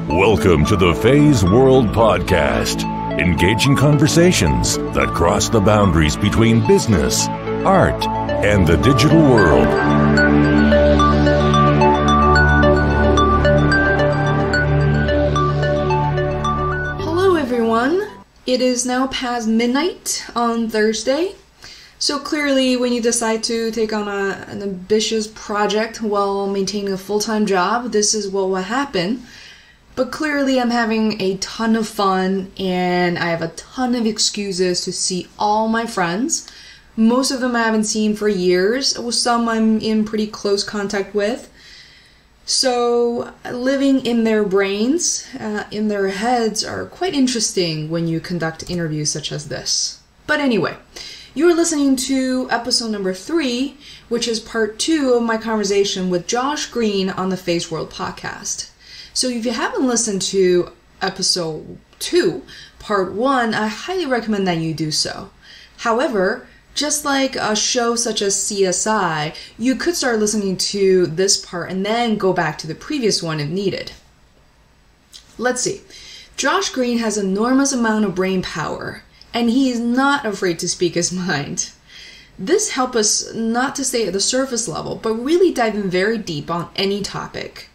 Welcome to the Feisworld podcast, engaging conversations that cross the boundaries between business, art, and the digital world. Hello everyone, it is now past midnight on Thursday. So clearly when you decide to take on an ambitious project while maintaining a full-time job, this is what will happen. But clearly I'm having a ton of fun and I have a ton of excuses to see all my friends. Most of them I haven't seen for years, with some I'm in pretty close contact with. So living in their brains, in their heads, are quite interesting when you conduct interviews such as this. But anyway, you're listening to episode number 3, which is part 2 of my conversation with Josh Green on the Feisworld podcast. So if you haven't listened to episode 2, part 1, I highly recommend that you do so. However, just like a show such as CSI, you could start listening to this part and then go back to the previous one if needed. Let's see. Josh Green has an enormous amount of brain power, and he is not afraid to speak his mind. This helps us not to stay at the surface level, but really dive in very deep on any topic.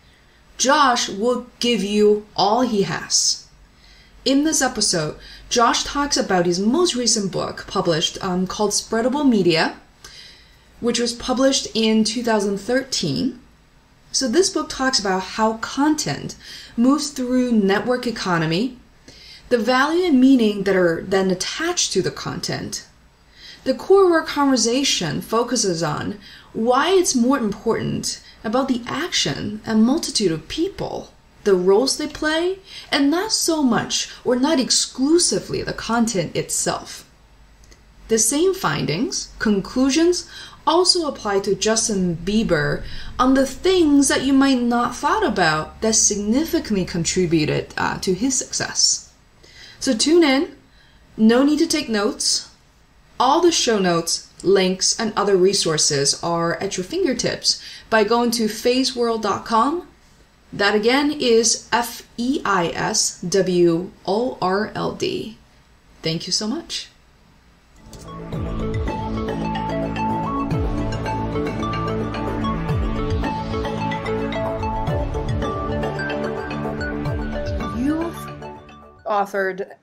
Josh will give you all he has. In this episode, Josh talks about his most recent book published called Spreadable Media, which was published in 2013. So this book talks about how content moves through network economy, the value and meaning that are then attached to the content. The core of our conversation focuses on why it's more important about the action and multitude of people, the roles they play, and not so much or not exclusively the content itself. The same findings, conclusions, also apply to Justin Bieber on the things that you might not thought about that significantly contributed to his success. So tune in, no need to take notes. All the show notes, links, and other resources are at your fingertips by going to feisworld.com. That again is Feisworld. Thank you so much.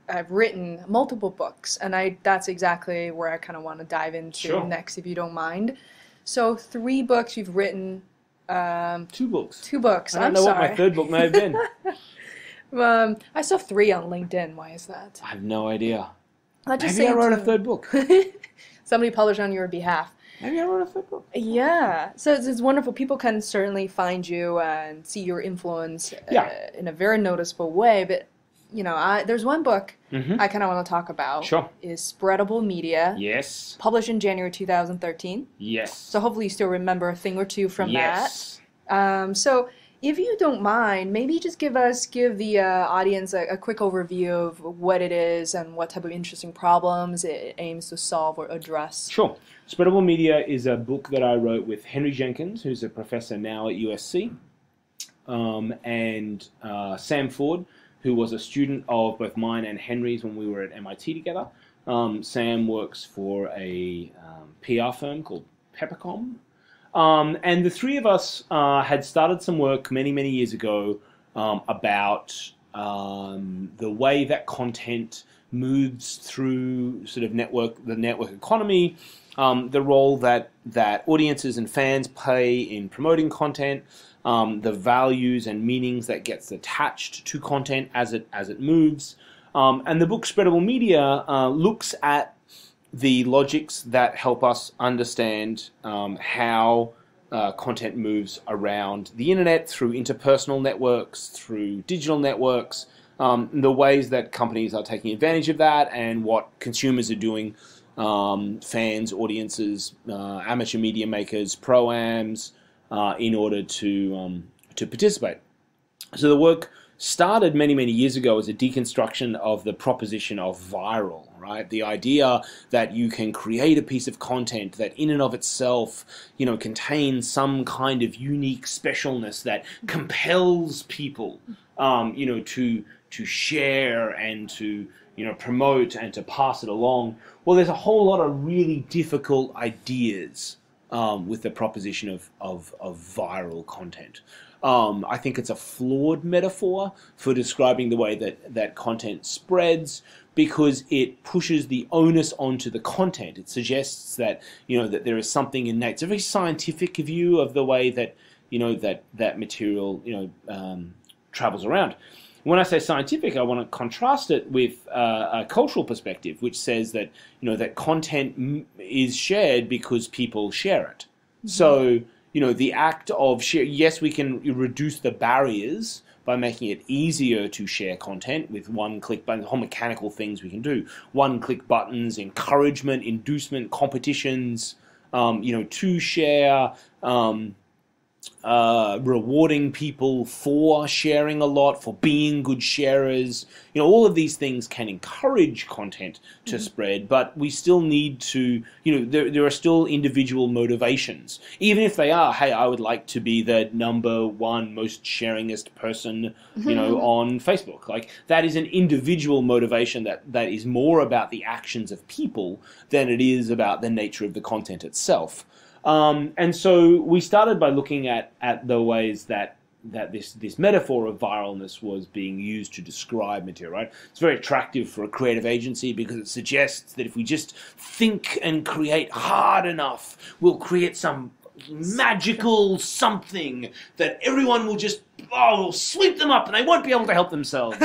I've written multiple books, and that's exactly where I kind of want to dive into next, if you don't mind. So 3 books you've written. 2 books. 2 books. I don't know what my 3rd book may have been. I saw 3 on LinkedIn. Why is that? I have no idea. Maybe I wrote a 3rd book. Somebody published on your behalf. Maybe I wrote a 3rd book. Yeah. So it's wonderful. People can certainly find you and see your influence in a very noticeable way, but there's one book I kind of want to talk about. Sure. Is Spreadable Media. Yes. Published in January 2013. Yes. So hopefully you still remember a thing or two from that. So if you don't mind, maybe just give the audience a quick overview of what it is and what type of interesting problems it aims to solve or address. Sure. Spreadable Media is a book that I wrote with Henry Jenkins, who's a professor now at USC, and Sam Ford, who was a student of both mine and Henry's when we were at MIT together. Sam works for a PR firm called Peppercom. And the 3 of us had started some work many, many years ago about the way that content moves through sort of the network economy, the role that audiences and fans play in promoting content, the values and meanings that gets attached to content as it moves. And the book Spreadable Media looks at the logics that help us understand how content moves around the internet, through interpersonal networks, through digital networks, the ways that companies are taking advantage of that, and what consumers are doing, fans, audiences, amateur media makers, pro-ams, in order to participate. So the work started many, many years ago as a deconstruction of the proposition of viral, right? The idea that you can create a piece of content that in and of itself, contains some kind of unique specialness that compels people to share and to promote and to pass it along. Well, there's a whole lot of really difficult ideas with the proposition of viral content. I think it's a flawed metaphor for describing the way that content spreads, because it pushes the onus onto the content. It suggests that that there is something innate. It's a very scientific view of the way that that material travels around. When I say scientific, I want to contrast it with a cultural perspective, which says that that content is shared because people share it. Mm-hmm. So the act of share. Yes, we can reduce the barriers by making it easier to share content with one-click buttons, whole mechanical things we can do. One-click buttons, encouragement, inducement, competitions, to share, rewarding people for sharing a lot, for being good sharers. All of these things can encourage content to spread, but we still need to, there are still individual motivations. Even if they are, hey, I would like to be the #1 most sharingest person, on Facebook. Like, that is an individual motivation that is more about the actions of people than it is about the nature of the content itself. And so we started by looking at the ways that this metaphor of viralness was being used to describe material, right? It's very attractive for a creative agency because it suggests that if we just think and create hard enough, we'll create some magical something that everyone will just, will sweep them up and they won't be able to help themselves.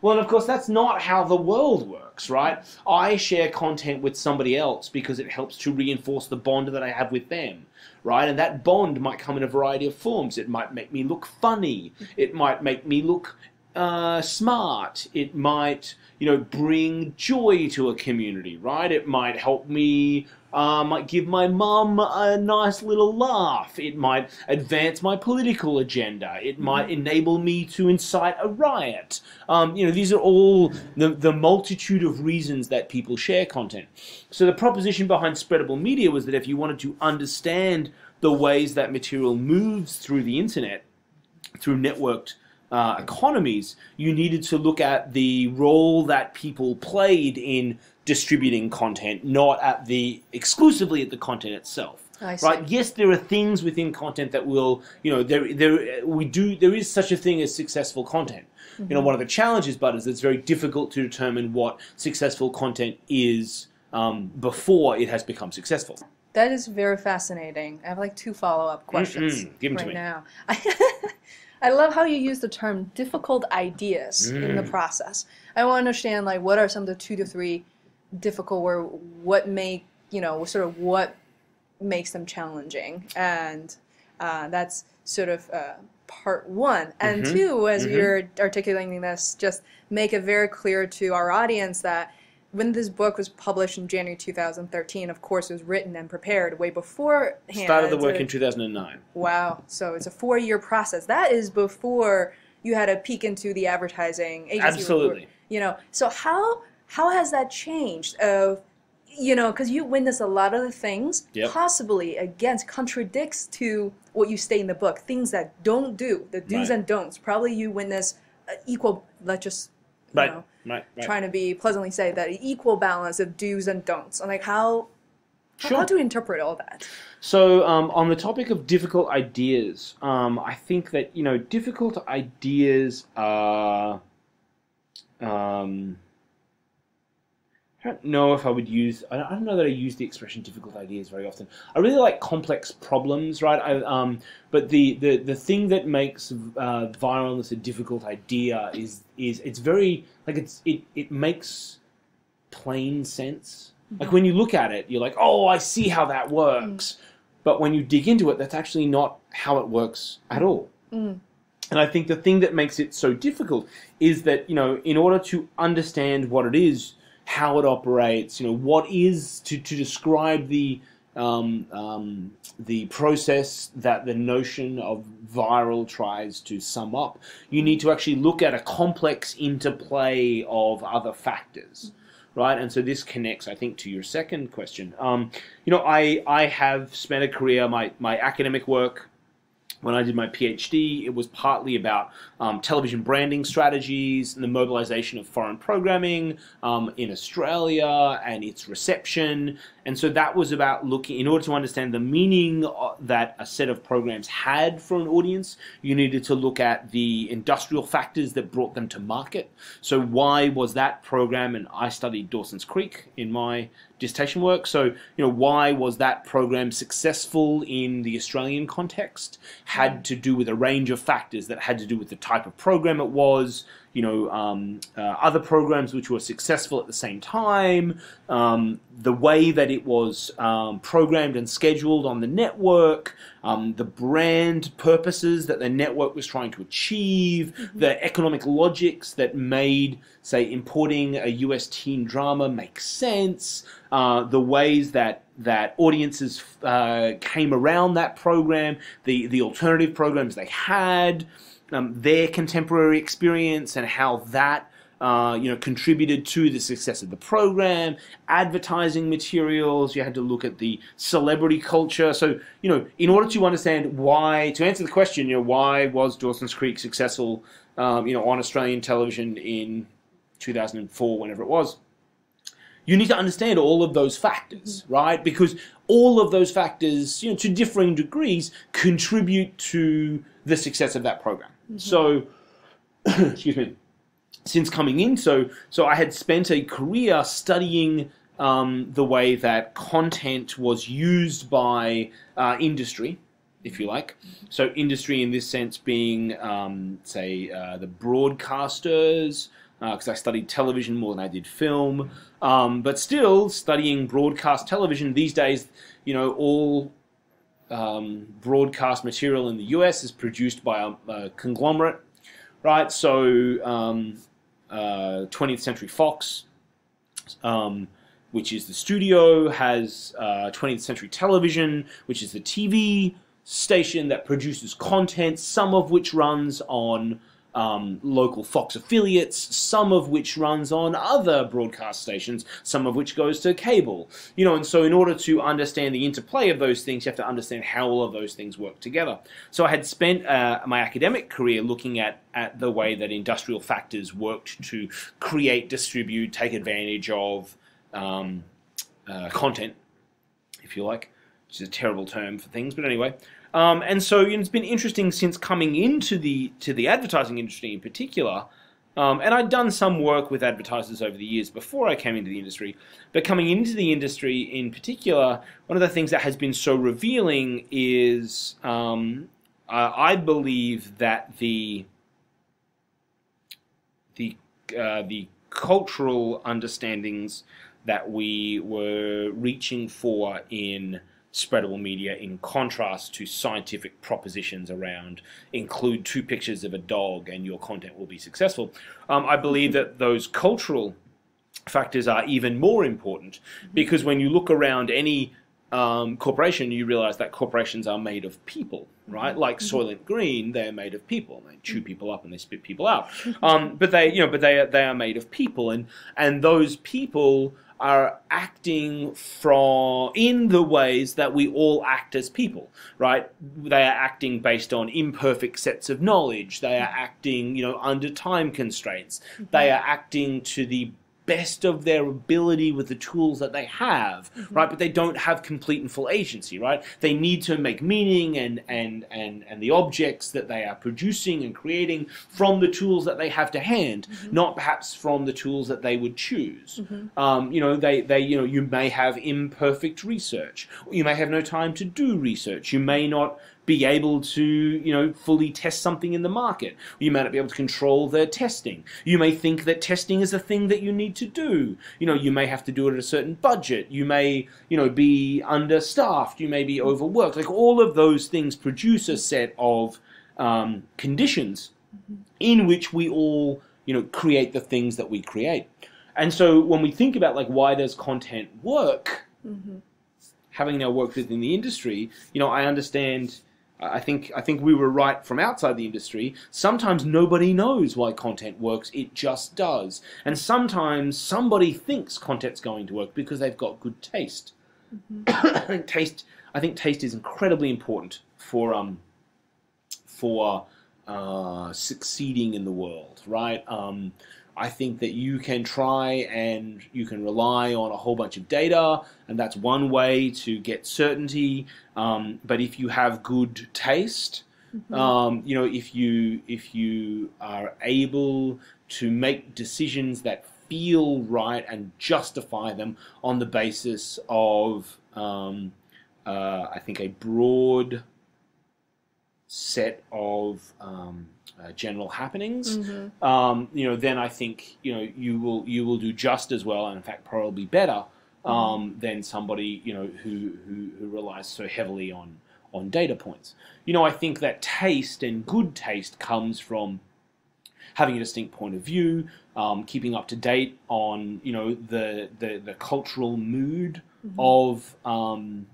Well, and of course, that's not how the world works, right? I share content with somebody else because it helps to reinforce the bond that I have with them, right? And that bond might come in a variety of forms. It might make me look funny. It might make me look smart. It might, bring joy to a community, right? It might help me, might give my mum a nice little laugh. It might advance my political agenda. It might enable me to incite a riot. These are all the multitude of reasons that people share content. So the proposition behind Spreadable Media was that if you wanted to understand the ways that material moves through the internet, through networked economies, you needed to look at the role that people played in distributing content, not exclusively at the content itself. Right? Yes, there are things within content that will, there is such a thing as successful content. Mm-hmm. One of the challenges, but is it's very difficult to determine what successful content is before it has become successful. That is very fascinating. I have 2 follow-up questions Give them right to me. Now. I love how you use the term difficult ideas in the process. I want to understand what are some of the 2 to 3 difficult, or what what makes them challenging, and that's sort of part 1. And 2, as you're articulating this, just make it very clear to our audience that when this book was published in January 2013, of course, it was written and prepared way beforehand. Started the work in 2009. Wow. So it's a 4-year process. That is before you had a peek into the advertising agency. Absolutely. So how has that changed? Because you witness a lot of the things, possibly, contradicts to what you state in the book. Things that don't do, the do's and don'ts. Probably you witness equal, trying to be pleasantly say that equal balance of do's and don'ts. And how do you interpret all that? So on the topic of difficult ideas, I think that difficult ideas are. I don't know if I would use. I don't know that I use the expression "difficult ideas" very often. I really like complex problems, right? But the thing that makes viralness a difficult idea is it's very it makes plain sense. Like when you look at it, you're like, oh, I see how that works. But when you dig into it, that's actually not how it works at all. And I think the thing that makes it so difficult is that in order to understand what it is, how it operates, what is to describe the process that the notion of viral tries to sum up. You need to actually look at a complex interplay of other factors, right? And so this connects, I think, to your second question. I have spent a career, my academic work When I did my PhD, it was partly about television branding strategies and the mobilization of foreign programming in Australia and its reception. And so that was about looking, in order to understand the meaning that a set of programs had for an audience, you needed to look at the industrial factors that brought them to market. So why was that program, and I studied Dawson's Creek in my dissertation work, so why was that program successful in the Australian context? Had to do with a range of factors that had to do with the type of program it was, other programs which were successful at the same time, the way that it was programmed and scheduled on the network, the brand purposes that the network was trying to achieve, the economic logics that made, say, importing a US teen drama make sense, the ways that audiences came around that program, the alternative programs they had, their contemporary experience and how that contributed to the success of the program, advertising materials. You had to look at the celebrity culture. So, in order to understand why, to answer the question, why was Dawson's Creek successful, on Australian television in 2004, whenever it was, you need to understand all of those factors, right? Because all of those factors, to differing degrees, contribute to the success of that program. So, excuse me, since coming in, so I had spent a career studying the way that content was used by industry, if you like. So industry in this sense being, the broadcasters, because I studied television more than I did film, but still studying broadcast television these days, all broadcast material in the US is produced by a conglomerate, right? So 20th Century Fox, which is the studio, has 20th Century Television, which is the TV station that produces content, some of which runs on local Fox affiliates, some of which runs on other broadcast stations, some of which goes to cable. And so in order to understand the interplay of those things, you have to understand how all of those things work together. So I had spent my academic career looking at the way that industrial factors worked to create, distribute, take advantage of content, if you like, which is a terrible term for things, but anyway. And so it's been interesting since coming into the advertising industry in particular, and I'd done some work with advertisers over the years before I came into the industry, but coming into the industry in particular, one of the things that has been so revealing is I believe that the cultural understandings that we were reaching for in Spreadable Media, in contrast to scientific propositions around include 2 pictures of a dog and your content will be successful. I believe that those cultural factors are even more important, because when you look around any corporation, you realize that corporations are made of people, right? Like Soylent Green, they're made of people. They chew people up and they spit people out. But they are made of people, and those people are acting in the ways that we all act as people, right? They are acting based on imperfect sets of knowledge. They are acting, under time constraints. They are acting to the best of their ability with the tools that they have, right? But they don't have complete and full agency, right? They need to make meaning and the objects that they are producing and creating from the tools that they have to hand, not perhaps from the tools that they would choose. You may have imperfect research. You may have no time to do research. You may not be able to, fully test something in the market. You may not be able to control the testing. You may think that testing is a thing that you need to do. You may have to do it at a certain budget. You may, be understaffed. You may be overworked. Like, all of those things produce a set of conditions in which we all, create the things that we create. And so when we think about, why does content work, having now worked within the industry, I understand. I think we were right from outside the industry. Sometimes nobody knows why content works. It just does. And sometimes somebody thinks content's going to work because they've got good taste. I think taste is incredibly important for for succeeding in the world, right? I think that you can try and you can rely on a whole bunch of data, and that's one way to get certainty. But if you have good taste, you know, if you are able to make decisions that feel right and justify them on the basis of, I think, a broad set of general happenings, you know, then I think, you know, you will do just as well, and in fact probably better than somebody, you know, who relies so heavily on data points. You know, I think that taste and good taste comes from having a distinct point of view, keeping up to date on, you know, the cultural mood of the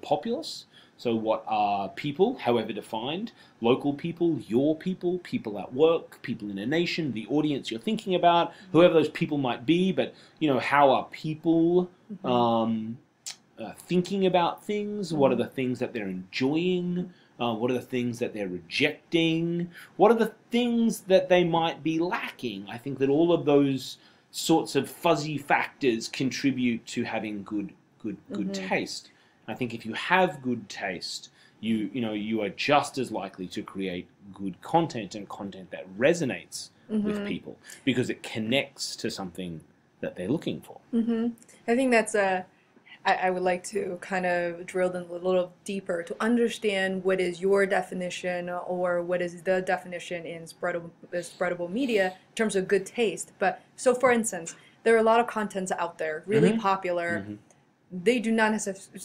populace. So what are people, however defined, local people, your people, people at work, people in a nation, the audience you're thinking about, whoever those people might be, but, you know, how are people thinking about things? What are the things that they're enjoying? What are the things that they're rejecting? What are the things that they might be lacking? I think that all of those sorts of fuzzy factors contribute to having good taste. I think if you have good taste, you are just as likely to create good content and content that resonates with people because it connects to something that they're looking for. I think that's I would like to kind of drill in a little deeper to understand what is your definition or what is the definition in spreadable media in terms of good taste. But so, for instance, there are a lot of contents out there, really popular. They do not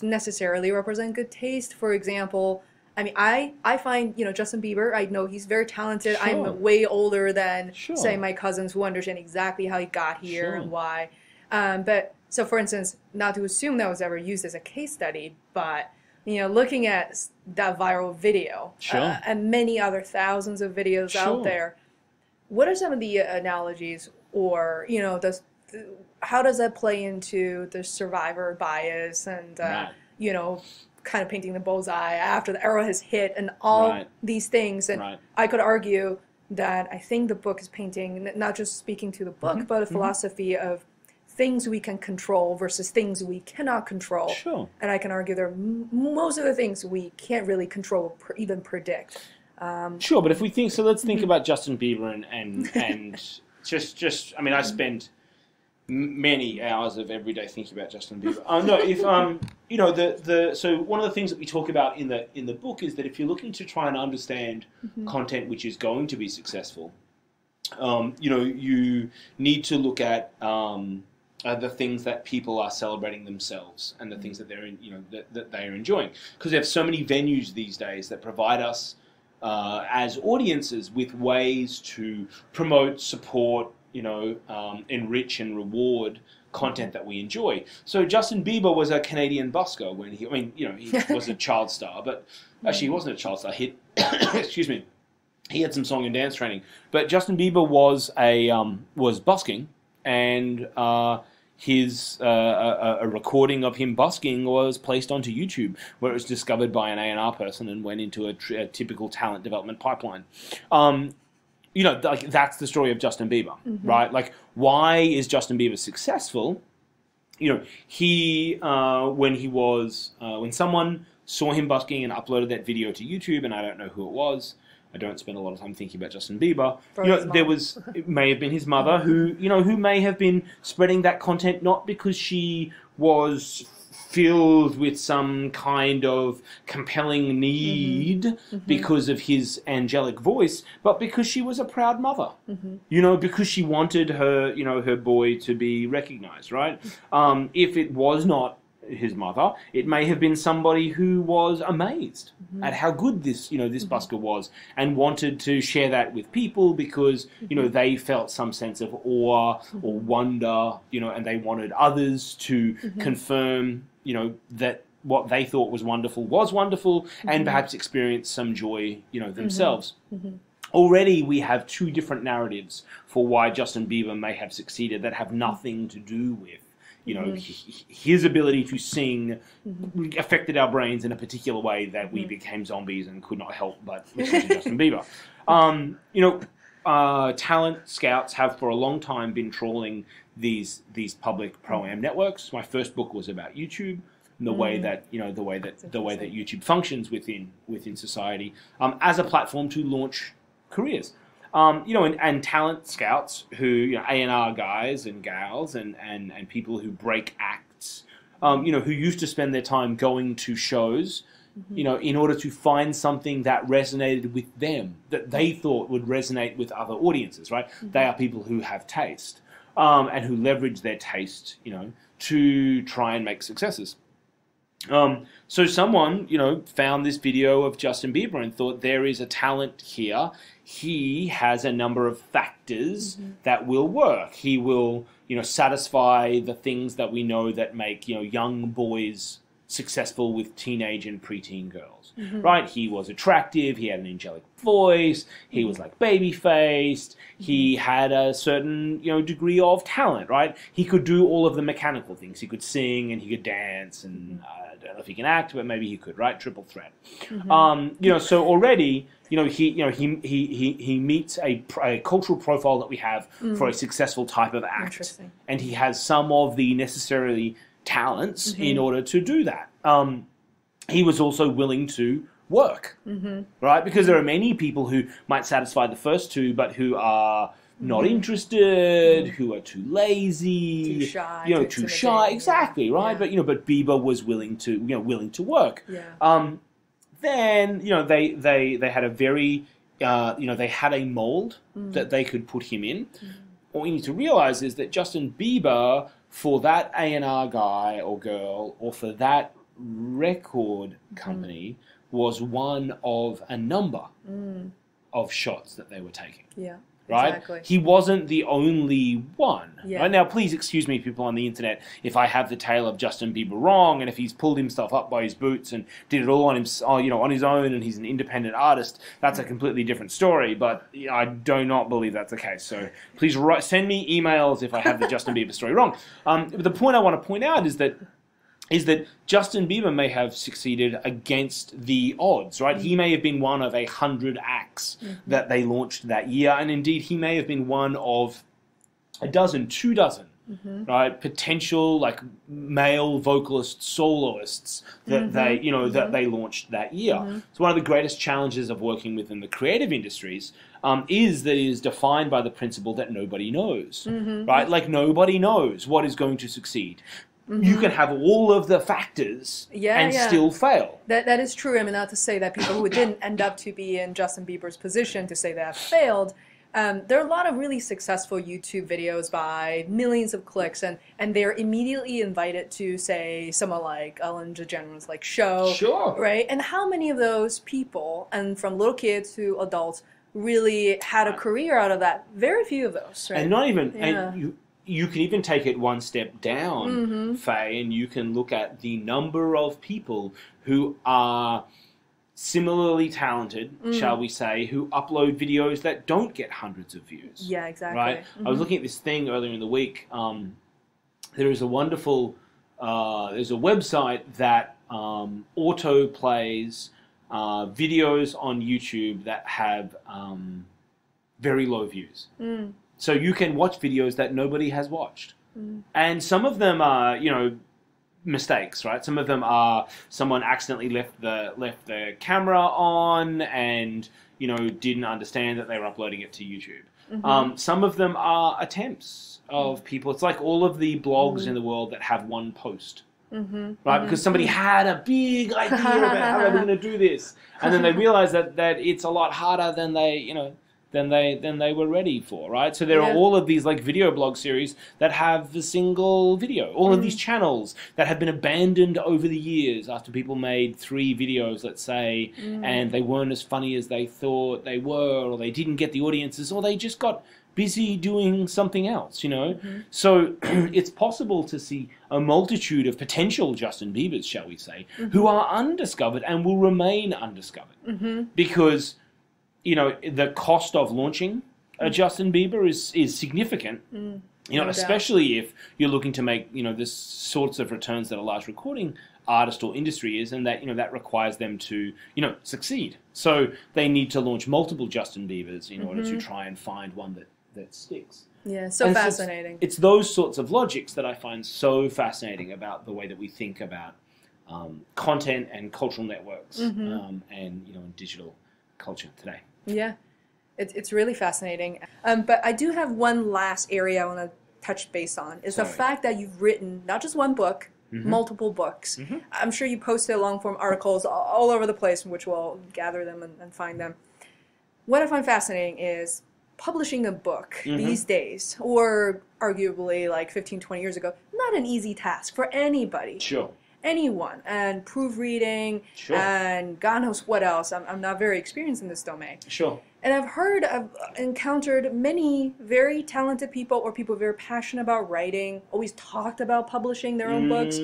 necessarily represent good taste. For example, I mean, I find, you know, Justin Bieber, I know he's very talented. I'm way older than, say, my cousins who understand exactly how he got here and why. But, so for instance, not to assume that was ever used as a case study, but, you know, looking at that viral video and many other thousands of videos out there, what are some of the analogies or, you know, how does that play into the survivor bias and, you know, kind of painting the bullseye after the arrow has hit and all these things? And I could argue that I think the book is painting, not just speaking to the book, but a philosophy of things we can control versus things we cannot control. And I can argue there are most of the things we can't really control or even predict. But if we think, so let's think about Justin Bieber and just, I mean, I spend many hours of every day thinking about Justin Bieber. You know, so one of the things that we talk about in the book is that if you're looking to try and understand content which is going to be successful, you know, you need to look at the things that people are celebrating themselves and the things that they're that they are enjoying, because they have so many venues these days that provide us as audiences with ways to promote, support, you know, enrich and reward content that we enjoy. So Justin Bieber was a Canadian busker when he was a child star, but actually he wasn't a child star. He, excuse me, he had some song and dance training. But Justin Bieber was busking, and his a recording of him busking was placed onto YouTube, where it was discovered by an A&R person and went into a typical talent development pipeline. You know, like, that's the story of Justin Bieber, right? Like, why is Justin Bieber successful? You know, he when someone saw him busking and uploaded that video to YouTube, and I don't know who it was. I don't spend a lot of time thinking about Justin Bieber. It may have been his mother who may have been spreading that content not because she was filled with some kind of compelling need because of his angelic voice, but because she was a proud mother. You know, because she wanted her boy to be recognized, right? If it was not his mother, it may have been somebody who was amazed at how good this busker was and wanted to share that with people because, you know, they felt some sense of awe or wonder, you know, and they wanted others to confirm, you know, that what they thought was wonderful and perhaps experience some joy, you know, themselves. Already we have two different narratives for why Justin Bieber may have succeeded that have nothing to do with, you know, his ability to sing affected our brains in a particular way that we became zombies and could not help but listen to Justin Bieber. You know, talent scouts have for a long time been trawling these public pro-am networks. My first book was about YouTube. The way that the way that YouTube functions within society as a platform to launch careers, you know, and talent scouts who, you know, A&R guys and gals and people who break acts, you know, who used to spend their time going to shows, you know, in order to find something that resonated with them, that they thought would resonate with other audiences, right? They are people who have taste and who leverage their taste, you know, to try and make successes. So someone, you know, found this video of Justin Bieber and thought there is a talent here. He has a number of factors that will work. He will, you know, satisfy the things that we know that make, you know, young boys successful with teenage and preteen girls, right? He was attractive. He had an angelic voice. He was like baby-faced. He had a certain, you know, degree of talent, right? He could do all of the mechanical things. He could sing and he could dance, and I don't know if he can act, but maybe he could, right? Triple threat. You know, so already, you know, he meets a cultural profile that we have for a successful type of act, and he has some of the necessarily talents in order to do that. He was also willing to work, right? Because there are many people who might satisfy the first two, but who are not interested, who are too lazy, too shy, you know, too shy, exactly, right? Yeah. But you know, but Bieber was willing to, you know, willing to work. Yeah. Then you know, they had a very, you know, they had a mold that they could put him in. What we need to realize is that Justin Bieber, for that A&R guy or girl, or for that record company, was one of a number of shots that they were taking. Yeah. Right? Exactly. He wasn't the only one. Yeah. Right? Now, please excuse me, people on the internet, if I have the tale of Justin Bieber wrong, and if he's pulled himself up by his boots and did it all on him, you know, on his own, and he's an independent artist. That's a completely different story. But you know, I do not believe that's the case. So please send me emails if I have the Justin Bieber story wrong. But the point I want to point out is that Justin Bieber may have succeeded against the odds, right? He may have been one of 100 acts that they launched that year, and indeed he may have been one of a dozen, 2 dozen, right? Potential like male vocalist soloists that they, you know, that they launched that year. So one of the greatest challenges of working within the creative industries is that it is defined by the principle that nobody knows, right? Like nobody knows what is going to succeed. You can have all of the factors and still fail. That is true. I mean, not to say that people who didn't end up to be in Justin Bieber's position to say they have failed. There are a lot of really successful YouTube videos by millions of clicks, and they're immediately invited to, say, someone like Ellen DeGeneres' like show. Sure. Right? And how many of those people, and from little kids to adults, really had a career out of that? Very few of those, right? And not even... And you can even take it one step down, Faye, and you can look at the number of people who are similarly talented, shall we say, who upload videos that don't get hundreds of views. Yeah, exactly. Right? I was looking at this thing earlier in the week. There is a wonderful, there's a website that auto-plays videos on YouTube that have very low views. So you can watch videos that nobody has watched. And some of them are, you know, mistakes, right? Some of them are someone accidentally left the camera on and, you know, didn't understand that they were uploading it to YouTube. Some of them are attempts of people. It's like all of the blogs in the world that have one post. Right? Because somebody had a big idea about how they were going to do this. And then they realized that it's a lot harder than they, you know, than they were ready for, right? So there are all of these like video blog series that have the single video. All of these channels that have been abandoned over the years after people made 3 videos, let's say, and they weren't as funny as they thought they were, or they didn't get the audiences, or they just got busy doing something else, you know? So it's possible to see a multitude of potential Justin Biebers, shall we say, who are undiscovered and will remain undiscovered. Because you know, the cost of launching a Justin Bieber is significant You know, No doubt. especially if you're looking to make, you know, this sorts of returns that a large recording artist or industry is, and that, you know, that requires them to, you know, succeed. So they need to launch multiple Justin Biebers in order to try and find one that sticks. Yeah, so And fascinating. It's those sorts of logics that I find so fascinating about the way that we think about content and cultural networks, and, you know, in digital culture today. Yeah, it's really fascinating. But I do have one last area I want to touch base on, is the fact that you've written not just one book, multiple books. I'm sure you posted long-form articles all over the place, in which we'll gather them and find them. What I find fascinating is publishing a book these days, or arguably like 15, 20 years ago, not an easy task for anybody. Sure. Anyone, and proofreading, and God knows what else. I'm not very experienced in this domain. Sure. And I've encountered many very talented people, or people very passionate about writing, always talked about publishing their own books,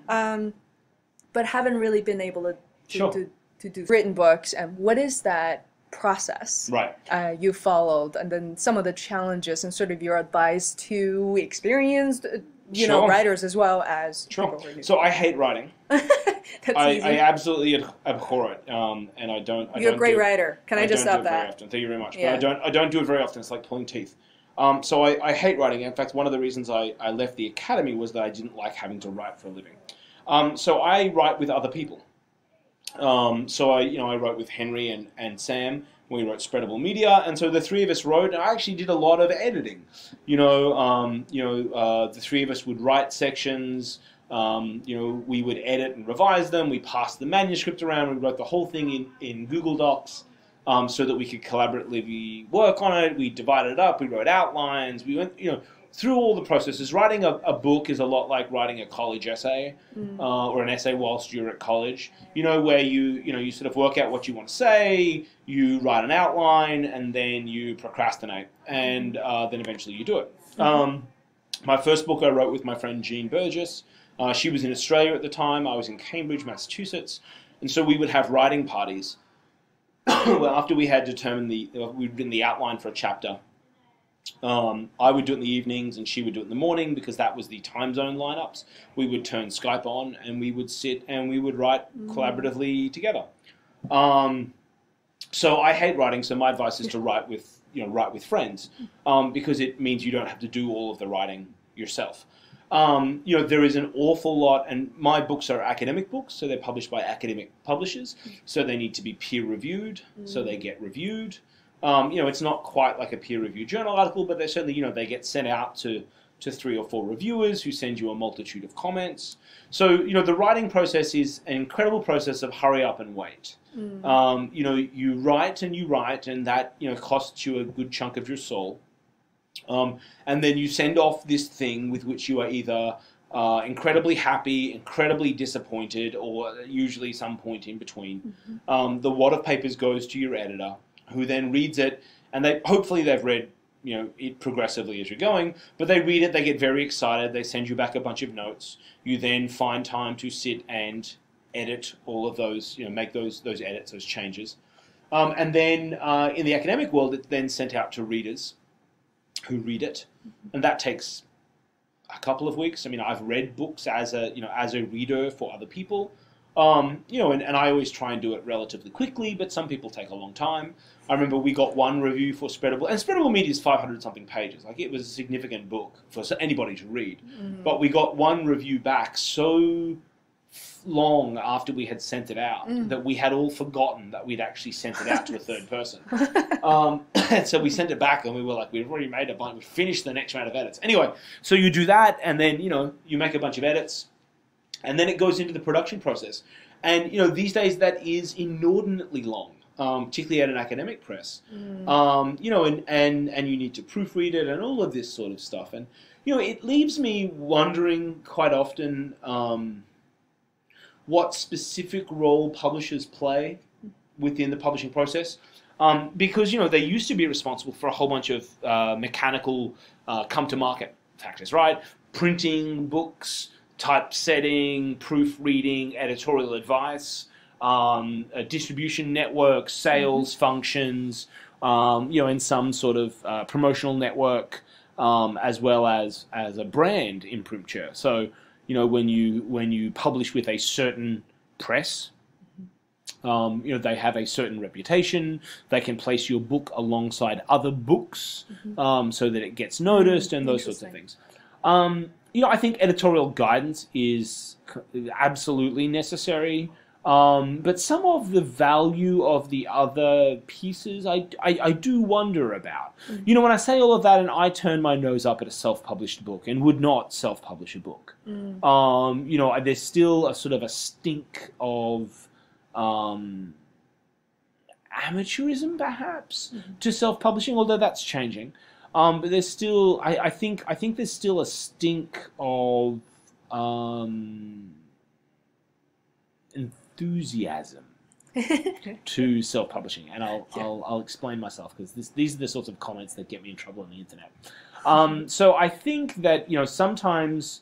but haven't really been able to do written books. And what is that process you followed, and then some of the challenges and sort of your advice to experienced you know, writers as well as people who are So I hate writing. I absolutely abhor it, and I don't. You're a great writer. Can I just stop that? Very often. Thank you very much. Yeah. But I don't do it very often. It's like pulling teeth. So I hate writing. In fact, one of the reasons I left the academy was that I didn't like having to write for a living. So I write with other people. So I wrote with Henry and Sam. We wrote Spreadable Media, and so the three of us wrote, and I actually did a lot of editing. The three of us would write sections. We would edit and revise them. We passed the manuscript around. We wrote the whole thing in Google Docs, so that we could collaboratively work on it. We divided it up. We wrote outlines. We went, through all the processes. Writing a book is a lot like writing a college essay, or an essay whilst you're at college. Where you sort of work out what you want to say, you write an outline, and then you procrastinate, and then eventually you do it. My first book I wrote with my friend Jean Burgess. She was in Australia at the time. I was in Cambridge, Massachusetts, and so we would have writing parties. Well, after we had determined we'd written the outline for a chapter. I would do it in the evenings and she would do it in the morning, because that was the time zone lineups. We would turn Skype on and we would sit and we would write collaboratively together. So I hate writing, so my advice is to write with friends, because it means you don't have to do all of the writing yourself. There is an awful lot, and my books are academic books, so they're published by academic publishers, so they need to be peer-reviewed, so they get reviewed. It's not quite like a peer-reviewed journal article, but they certainly, they get sent out to 3 or 4 reviewers who send you a multitude of comments. So, the writing process is an incredible process of hurry up and wait. You write, and that, costs you a good chunk of your soul. And then you send off this thing with which you are either incredibly happy, incredibly disappointed, or usually some point in between. The wad of papers goes to your editor, who then reads it, and hopefully they've read it progressively as you're going, but they read it, they get very excited, they send you back a bunch of notes. You then find time to sit and edit all of those, make those edits, those changes. And then in the academic world, it's then sent out to readers who read it, and that takes a couple of weeks. I mean, I've read books as a reader for other people. And I always try and do it relatively quickly, but some people take a long time. I remember we got one review for Spreadable, and Spreadable Media is 500-something pages. Like, it was a significant book for anybody to read. But we got one review back so long after we had sent it out that we had all forgotten that we'd actually sent it out to a third person. And so we sent it back, and we were like, we've already made a bunch, we finished the next round of edits. Anyway, so you do that, and then, you make a bunch of edits, and then it goes into the production process. And, these days that is inordinately long, particularly at an academic press. And you need to proofread it and all of this sort of stuff. And, it leaves me wondering quite often what specific role publishers play within the publishing process. Because, they used to be responsible for a whole bunch of mechanical come-to-market factors, right? Printing books, typesetting, proofreading, editorial advice, a distribution network, sales functions, and some sort of promotional network, as well as a brand imprimatur. So, when you publish with a certain press, they have a certain reputation. They can place your book alongside other books, so that it gets noticed and those sorts of things. I think editorial guidance is absolutely necessary. But some of the value of the other pieces, I do wonder about. When I say all of that, and I turn my nose up at a self-published book and would not self-publish a book, there's still a sort of a stink of amateurism, perhaps, to self-publishing, although that's changing. But there's still, I think there's still a stink of enthusiasm to self-publishing, and I'll explain myself, because these are the sorts of comments that get me in trouble on the internet. So I think that sometimes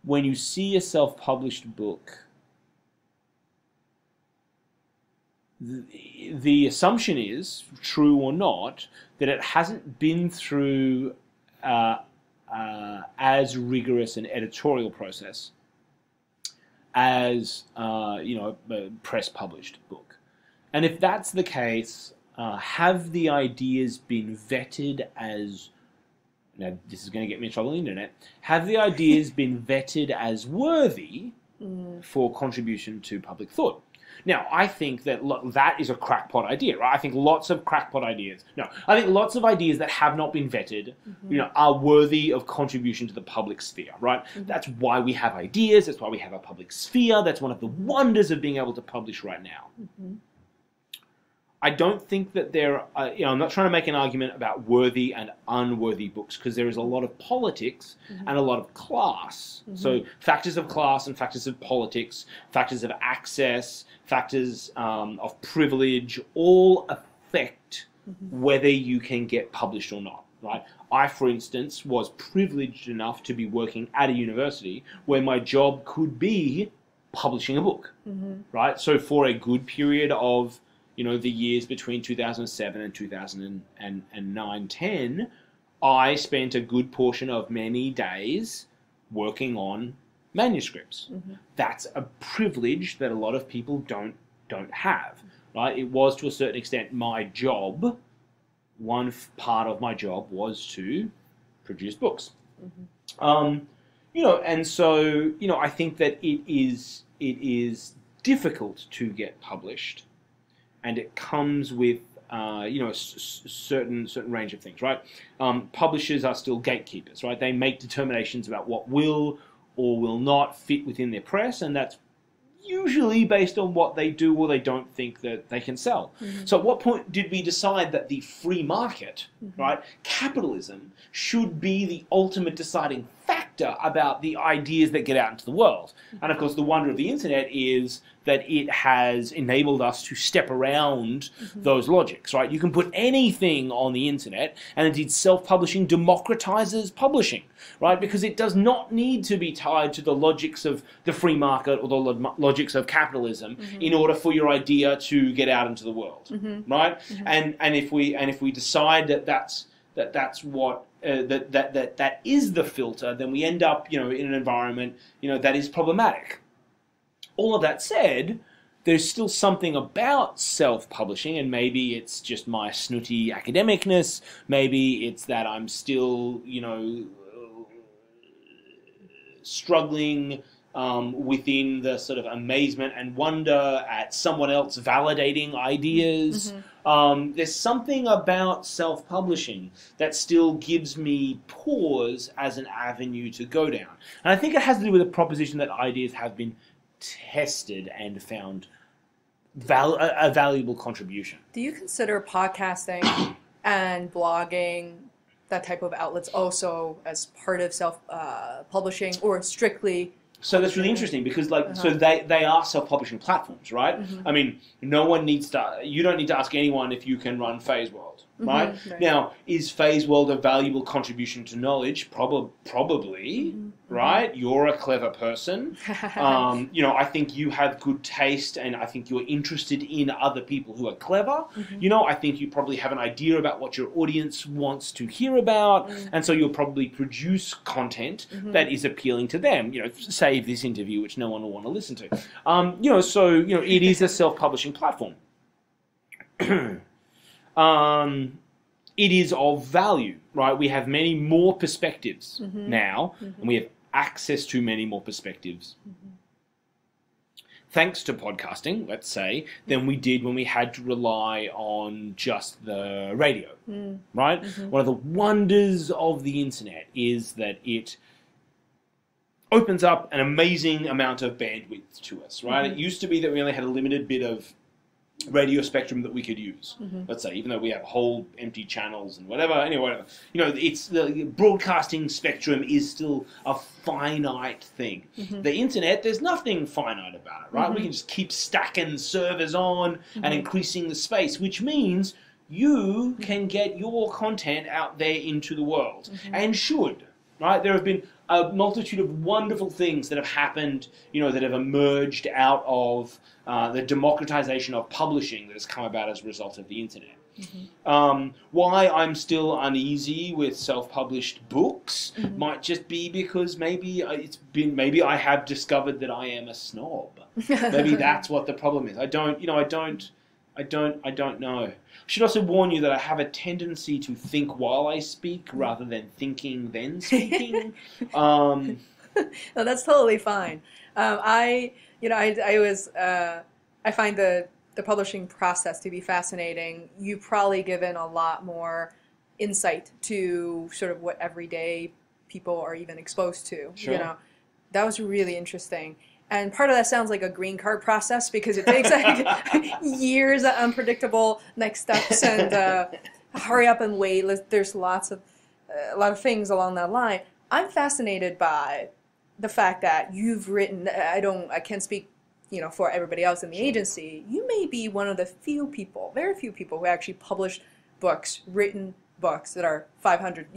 when you see a self-published book, the assumption is, true or not, that it hasn't been through as rigorous an editorial process as a press published book. And if that's the case, have the ideas been vetted as, now this is going to get me in trouble on the internet, have the ideas been vetted as worthy for contribution to public thought? Now, I think that that is a crackpot idea, right? I think lots of crackpot ideas. No, I think lots of ideas that have not been vetted, are worthy of contribution to the public sphere, right? That's why we have ideas. That's why we have a public sphere. That's one of the wonders of being able to publish right now. I don't think that I'm not trying to make an argument about worthy and unworthy books, because there is a lot of politics and a lot of class. So factors of class and factors of politics, factors of access, factors of privilege, all affect whether you can get published or not, right? I, for instance, was privileged enough to be working at a university where my job could be publishing a book, right? So for a good period of the years between 2007 and 2009-10, I spent a good portion of many days working on manuscripts. That's a privilege that a lot of people don't have, right? It was, to a certain extent, my job. One part of my job was to produce books. And so, I think that it is difficult to get published. And it comes with, a certain range of things, right? Publishers are still gatekeepers, right? They make determinations about what will or will not fit within their press, and that's usually based on what they do or they don't think that they can sell. So at what point did we decide that the free market, right, capitalism, should be the ultimate deciding factor about the ideas that get out into the world? And of course, the wonder of the internet is that it has enabled us to step around those logics, right? You can put anything on the internet, and indeed self-publishing democratizes publishing, right? Because it does not need to be tied to the logics of the free market or the logics of capitalism in order for your idea to get out into the world, right? And if we decide that that's what that is the filter, then we end up in an environment that is problematic. All of that said, there's still something about self-publishing, and maybe it's just my snooty academicness, maybe it's that I'm still, struggling within the sort of amazement and wonder at someone else validating ideas. There's something about self-publishing that still gives me pause as an avenue to go down. And I think it has to do with the proposition that ideas have been tested and found a valuable contribution. Do you consider podcasting and blogging, that type of outlets, also as part of self-publishing, or strictly? So that's really interesting, because so they are self-publishing platforms, right? I mean, you don't need to ask anyone if you can run Feisworld, right? Right. Now, is Feisworld a valuable contribution to knowledge? Probably, right? You're a clever person. I think you have good taste, and I think you're interested in other people who are clever. I think you probably have an idea about what your audience wants to hear about, and so you'll probably produce content that is appealing to them. Save this interview, which no one will want to listen to. It is a self-publishing platform. It is of value, right? We have many more perspectives now, and we have access to many more perspectives. Thanks to podcasting, let's say, than we did when we had to rely on just the radio, right? One of the wonders of the internet is that it opens up an amazing amount of bandwidth to us, right? It used to be that we only had a limited bit of radio spectrum that we could use. Let's say, even though we have whole empty channels and whatever, it's the broadcasting spectrum is still a finite thing. The internet, there's nothing finite about it, right? We can just keep stacking servers on and increasing the space, which means you can get your content out there into the world and should, right? There have been a multitude of wonderful things that have happened, that have emerged out of the democratization of publishing that has come about as a result of the internet. Why I'm still uneasy with self-published books might just be because maybe I have discovered that I am a snob. Maybe that's what the problem is. I don't know. I should also warn you that I have a tendency to think while I speak rather than thinking then speaking. No, that's totally fine. I find the publishing process to be fascinating. You've probably given a lot more insight to sort of what everyday people are even exposed to. Sure. That was really interesting. And part of that sounds like a green card process because it takes like years of unpredictable next steps and hurry up and wait. There's a lot of things along that line. I'm fascinated by the fact that you've written. I can't speak, for everybody else in the agency. You may be one of the very few people who actually published written books that are 500,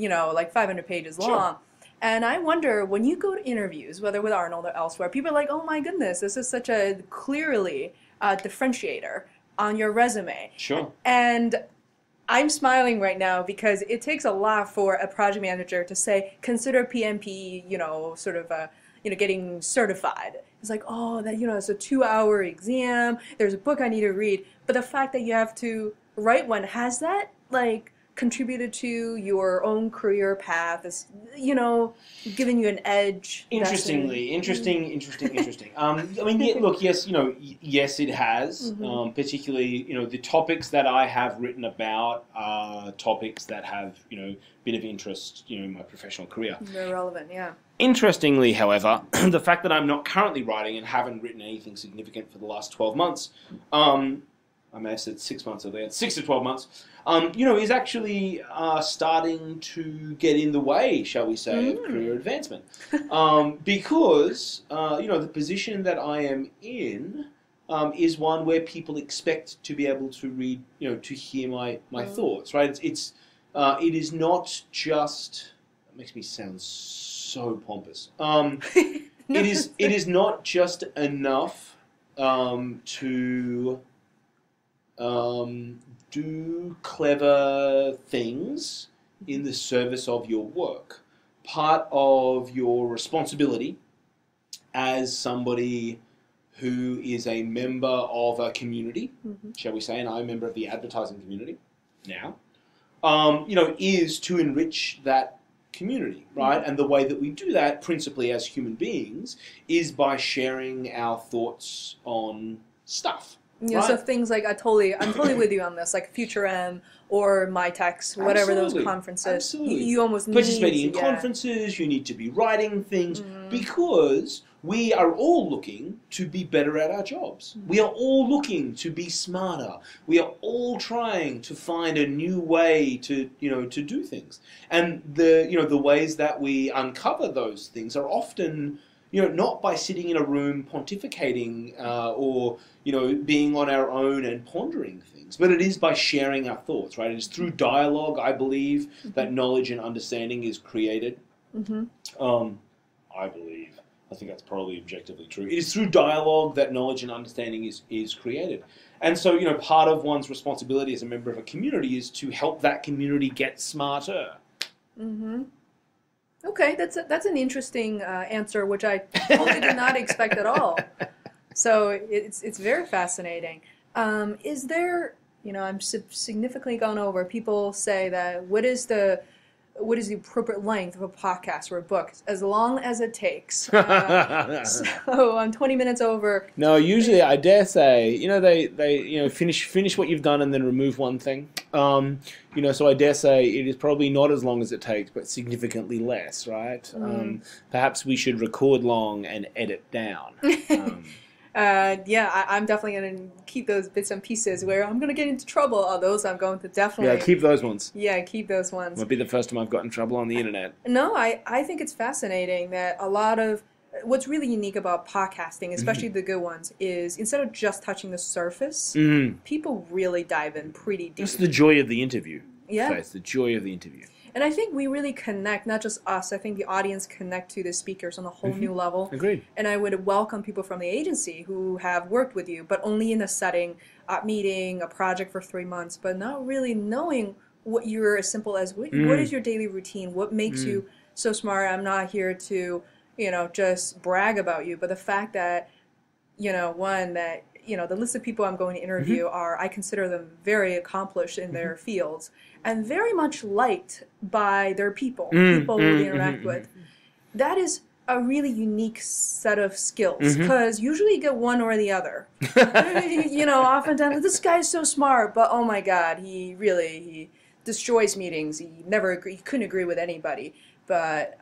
500 pages long. And I wonder, when you go to interviews, whether with Arnold or elsewhere, people are like, oh my goodness, this is such a clearly differentiator on your resume. Sure. And I'm smiling right now because it takes a lot for a project manager to say, consider PMP, getting certified. It's like, oh, that, it's a 2-hour exam. There's a book I need to read. But the fact that you have to write one, has that, contributed to your own career path, is giving you an edge? Interesting. Yes, it has. Particularly, the topics that I have written about are topics that have, been of interest, in my professional career. They're relevant, yeah. Interestingly, however, the fact that I'm not currently writing and haven't written anything significant for the last 12 months, I may have said 6 months earlier, 6 to 12 months, is actually starting to get in the way, shall we say, of career advancement. Because, the position that I am in is one where people expect to be able to read, to hear my thoughts, right? It is not just, it makes me sound so pompous. It is not just enough to do clever things in the service of your work. Part of your responsibility as somebody who is a member of a community, shall we say, and I'm a member of the advertising community now, is to enrich that community, right? And the way that we do that, principally as human beings, is by sharing our thoughts on stuff. Yeah, right? So things like I'm totally with you on this, like Future M or MyTex, whatever those conferences. Absolutely. You almost need participating in conferences. You need to be writing things because we are all looking to be better at our jobs. We are all looking to be smarter. We are all trying to find a new way to do things. And the ways that we uncover those things are often not by sitting in a room pontificating or, being on our own and pondering things, but it is by sharing our thoughts, right? It is through dialogue, I believe, that knowledge and understanding is created. I believe. I think that's probably objectively true. It is through dialogue that knowledge and understanding is created. And so, part of one's responsibility as a member of a community is to help that community get smarter. Okay, that's an interesting answer, which I totally did not expect at all. So it's very fascinating. Is there, I'm significantly gone over, people say that what is the appropriate length of a podcast or a book? As long as it takes. So I'm 20 minutes over. No, usually I dare say, they finish what you've done and then remove one thing. So I dare say it is probably not as long as it takes, but significantly less, right? Perhaps we should record long and edit down. I'm definitely going to keep those bits and pieces where I'm going to get into trouble. Those I'm going to definitely... Yeah, keep those ones. Yeah, keep those ones. Might be the first time I've got in trouble on the internet. No, I think it's fascinating that a lot of... What's really unique about podcasting, especially the good ones, is instead of just touching the surface, people really dive in pretty deep. It's the joy of the interview. Yeah. It's the joy of the interview. And I think we really connect, not just us, I think the audience connect to the speakers on a whole new level. Agreed. And I would welcome people from the agency who have worked with you, but only in a setting, a meeting, a project for 3 months, but not really knowing what you're as simple as, what is your daily routine? What makes you so smart? I'm not here to, just brag about you, but the fact that, the list of people I'm going to interview I consider them very accomplished in their fields and very much liked by their people who they interact with. That is a really unique set of skills because usually you get one or the other. Oftentimes, this guy's so smart, but oh my God, he destroys meetings. He couldn't agree with anybody. But,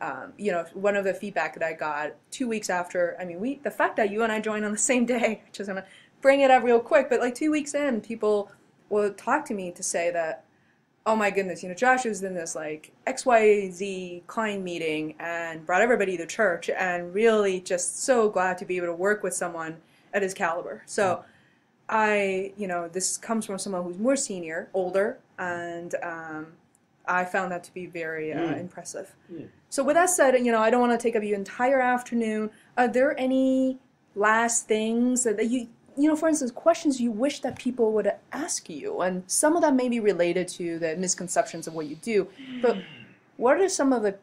one of the feedback that I got 2 weeks after, the fact that you and I joined on the same day, just going to bring it up real quick, but 2 weeks in, people will talk to me to say that, oh my goodness, Josh was in this XYZ client meeting and brought everybody to church and really just so glad to be able to work with someone at his caliber. So this comes from someone who's more senior, older, and I found that to be very impressive. So with that said, I don't want to take up your entire afternoon. Are there any last things that you, for instance, questions you wish that people would ask you? And some of that may be related to the misconceptions of what you do. But what are some of the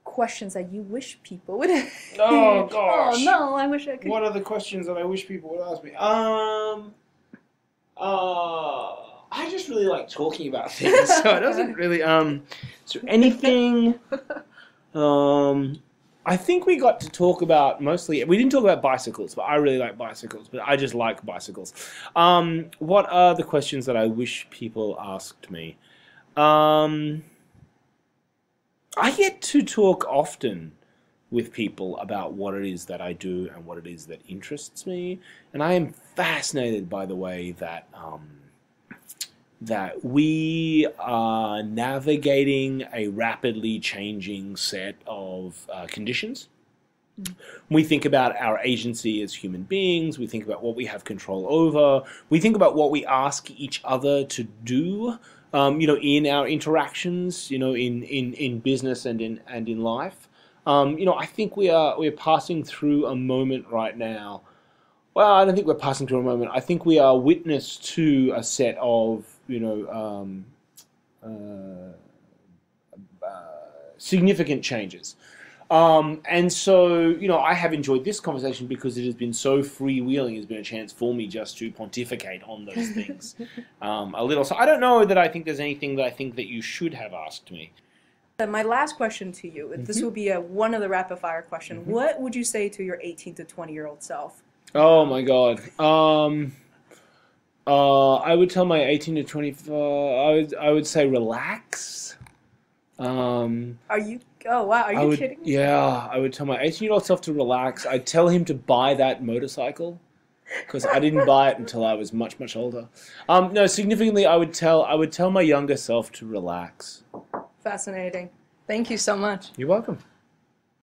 questions that you wish people would ask? Oh, gosh. Oh, no, I wish I could. What are the questions that I wish people would ask me? I just really like talking about things, so it doesn't really, so anything, I think we got to talk about mostly, we didn't talk about bicycles, but I really like bicycles, but I just like bicycles. What are the questions that I wish people asked me? I get to talk often with people about what it is that I do and what it is that interests me, and I am fascinated by the way that that we are navigating a rapidly changing set of conditions. We think about our agency as human beings. We think about what we have control over. We think about what we ask each other to do, in our interactions, in business and in life. I think we're passing through a moment right now. Well, I don't think we're passing through a moment. I think we are witness to a set of significant changes. And so, I have enjoyed this conversation because it has been so freewheeling. It's been a chance for me just to pontificate on those things a little. So I don't know that I think there's anything that I think that you should have asked me. My last question to you, this will be one of the rapid fire question. What would you say to your 18 to 20-year-old self? Oh my God. I would tell my 18 to 24. I would say relax. Are you? Oh wow! Are you kidding me? Yeah, I would tell my 18-year-old self to relax. I'd tell him to buy that motorcycle because I didn't buy it until I was much older. No, significantly, I would tell my younger self to relax. Fascinating. Thank you so much. You're welcome.